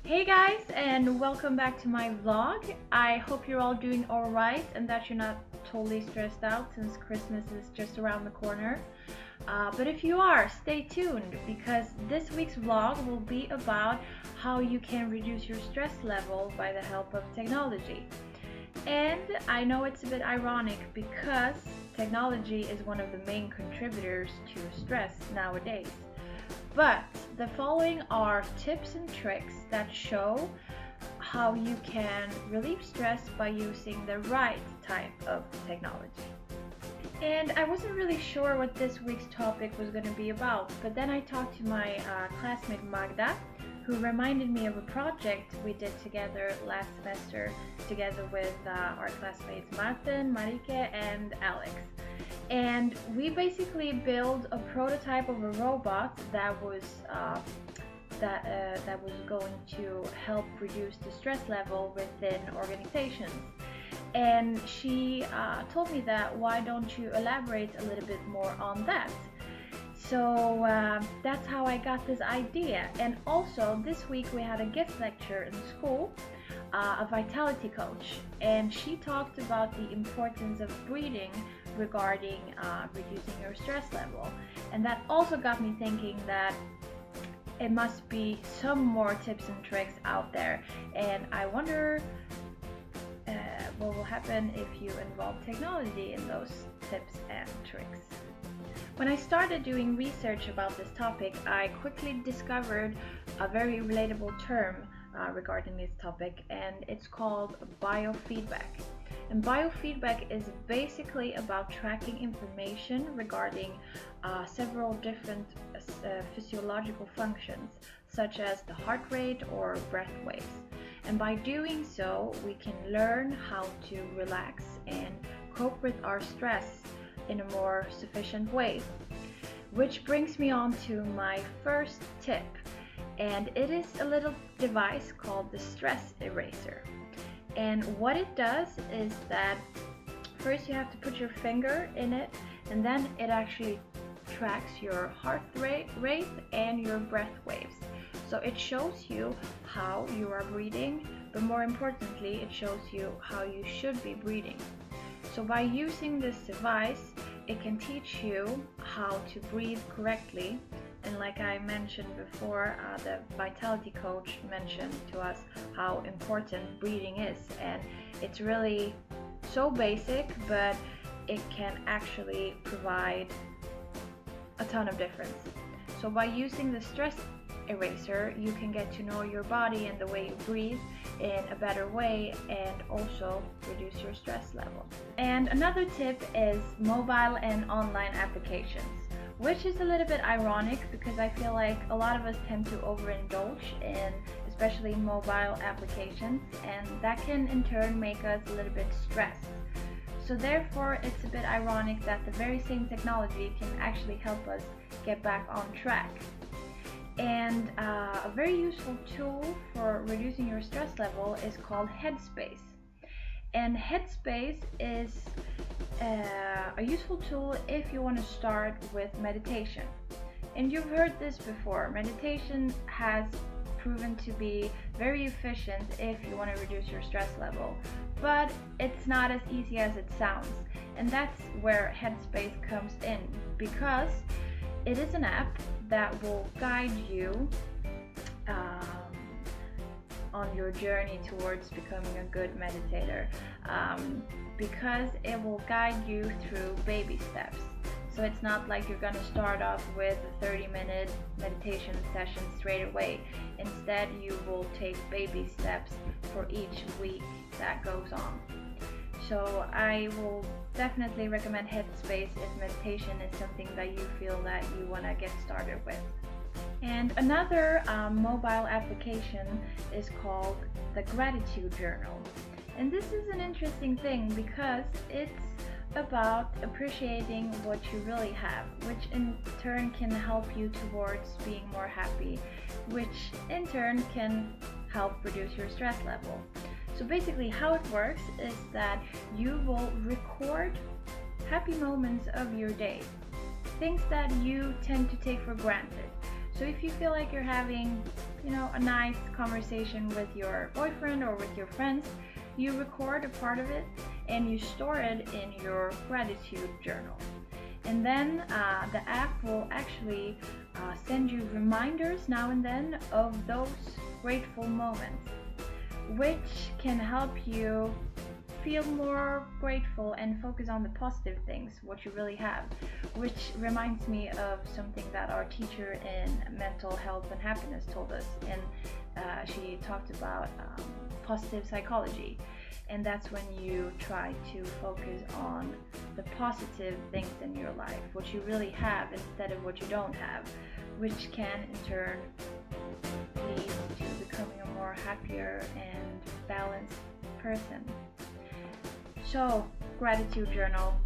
Hey guys, and welcome back to my vlog. I hope you're all doing alright and that you're not totally stressed out since Christmas is just around the corner. But if you are, stay tuned because this week's vlog will be about how you can reduce your stress level by the help of technology. And I know it's a bit ironic because technology is one of the main contributors to stress nowadays. But the following are tips and tricks that show how you can relieve stress by using the right type of technology. And I wasn't really sure what this week's topic was going to be about, but then I talked to my classmate Magda, who reminded me of a project we did together last semester together with our classmates Martin, Marike and Alex. And we basically built a prototype of a robot that was going to help reduce the stress level within organizations. And she told me that why don't you elaborate a little bit more on that. So that's how I got this idea. And also this week we had a guest lecture in school, a vitality coach, and she talked about the importance of breathing regarding reducing your stress level. And that also got me thinking that it must be some more tips and tricks out there, and I wonder what will happen if you involve technology in those tips and tricks. When I started doing research about this topic, I quickly discovered a very relatable term regarding this topic, and it's called biofeedback. And biofeedback is basically about tracking information regarding several different physiological functions, such as the heart rate or breath waves. And by doing so, we can learn how to relax and cope with our stress in a more sufficient way. Which brings me on to my first tip, and it is a little device called the stress eraser. And what it does is that first you have to put your finger in it, and then it actually tracks your heart rate and your breath waves. So it shows you how you are breathing, but more importantly, it shows you how you should be breathing. So by using this device, it can teach you how to breathe correctly. And like I mentioned before, the vitality coach mentioned to us how important breathing is, and it's really so basic, but it can actually provide a ton of difference. So by using the stress eraser, you can get to know your body and the way you breathe in a better way, and also reduce your stress level. And another tip is mobile and online applications, which is a little bit ironic because I feel like a lot of us tend to overindulge in especially mobile applications, and that can in turn make us a little bit stressed. So therefore it's a bit ironic that the very same technology can actually help us get back on track. And a very useful tool for reducing your stress level is called Headspace. And Headspace is a useful tool if you want to start with meditation. And you've heard this before, meditation has proven to be very efficient if you want to reduce your stress level, but it's not as easy as it sounds. And that's where Headspace comes in, because it is an app that will guide you on your journey towards becoming a good meditator, because it will guide you through baby steps. So it's not like you're gonna start off with a 30-minute meditation session straight away. Instead, you will take baby steps for each week that goes on. So I will definitely recommend Headspace if meditation is something that you feel that you want to get started with. And another mobile application is called the Gratitude Journal. And this is an interesting thing because it's about appreciating what you really have, which in turn can help you towards being more happy, which in turn can help reduce your stress level. So basically how it works is that you will record happy moments of your day, things that you tend to take for granted. So if you feel like you're having a nice conversation with your boyfriend or with your friends, you record a part of it and you store it in your gratitude journal. And then the app will actually send you reminders now and then of those grateful moments, which can help you feel more grateful and focus on the positive things, what you really have. Which reminds me of something that our teacher in mental health and happiness told us, and she talked about positive psychology. And that's when you try to focus on the positive things in your life, what you really have instead of what you don't have, which can in turn lead to becoming a more happier and balanced person. So, gratitude journal.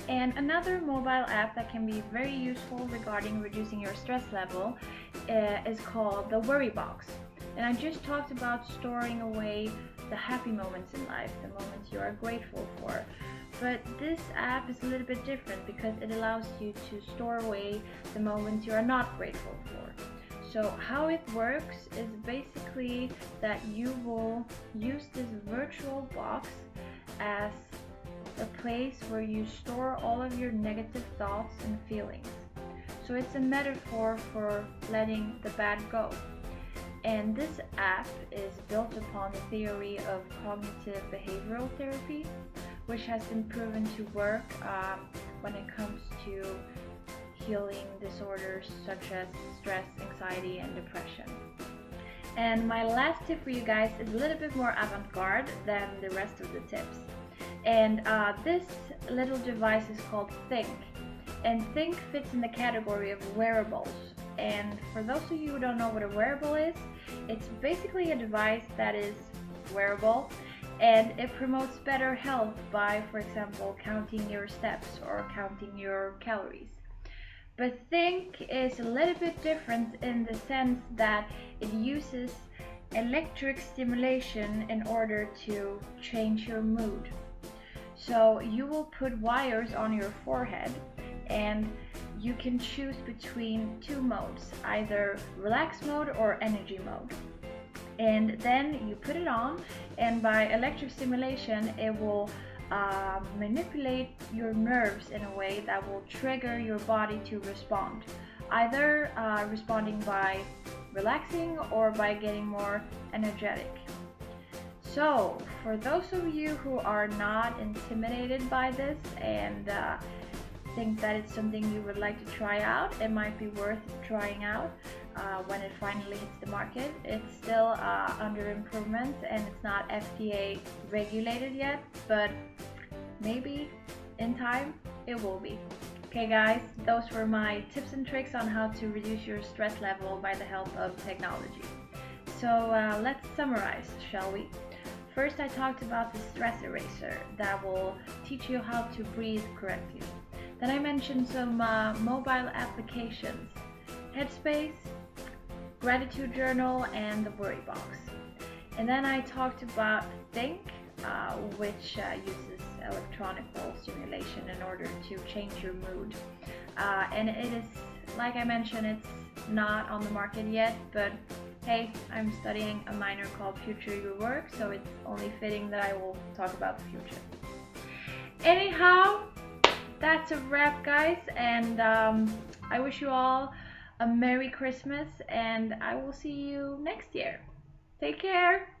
And another mobile app that can be very useful regarding reducing your stress level is called the Worry Box. And I just talked about storing away the happy moments in life, the moments you are grateful for. But this app is a little bit different because it allows you to store away the moments you are not grateful for. So how it works is basically that you will use this virtual box as a place where you store all of your negative thoughts and feelings. So it's a metaphor for letting the bad go. And this app is built upon the theory of cognitive behavioral therapy, which has been proven to work when it comes to healing disorders such as stress, anxiety, and depression. And my last tip for you guys is a little bit more avant-garde than the rest of the tips. And this little device is called Think. And Think fits in the category of wearables. And for those of you who don't know what a wearable is, it's basically a device that is wearable, and it promotes better health by, for example, counting your steps or counting your calories. But Think is a little bit different in the sense that it uses electric stimulation in order to change your mood. So you will put wires on your forehead, and you can choose between two modes, either relax mode or energy mode. And then you put it on, and by electric stimulation it will manipulate your nerves in a way that will trigger your body to respond, either responding by relaxing or by getting more energetic. So for those of you who are not intimidated by this and think that it's something you would like to try out, it might be worth trying out when it finally hits the market. It's still under improvement and it's not FDA regulated yet, but maybe in time it will be. Okay guys, those were my tips and tricks on how to reduce your stress level by the help of technology. So let's summarize, shall we? First, I talked about the stress eraser that will teach you how to breathe correctly. Then I mentioned some mobile applications, Headspace, Gratitude Journal, and the Worry Box. And then I talked about Think, which uses electronical stimulation in order to change your mood. And it is, like I mentioned, it's not on the market yet, but hey, I'm studying a minor called Future Your Work, so it's only fitting that I will talk about the future. Anyhow, that's a wrap, guys, and I wish you all a Merry Christmas, and I will see you next year. Take care!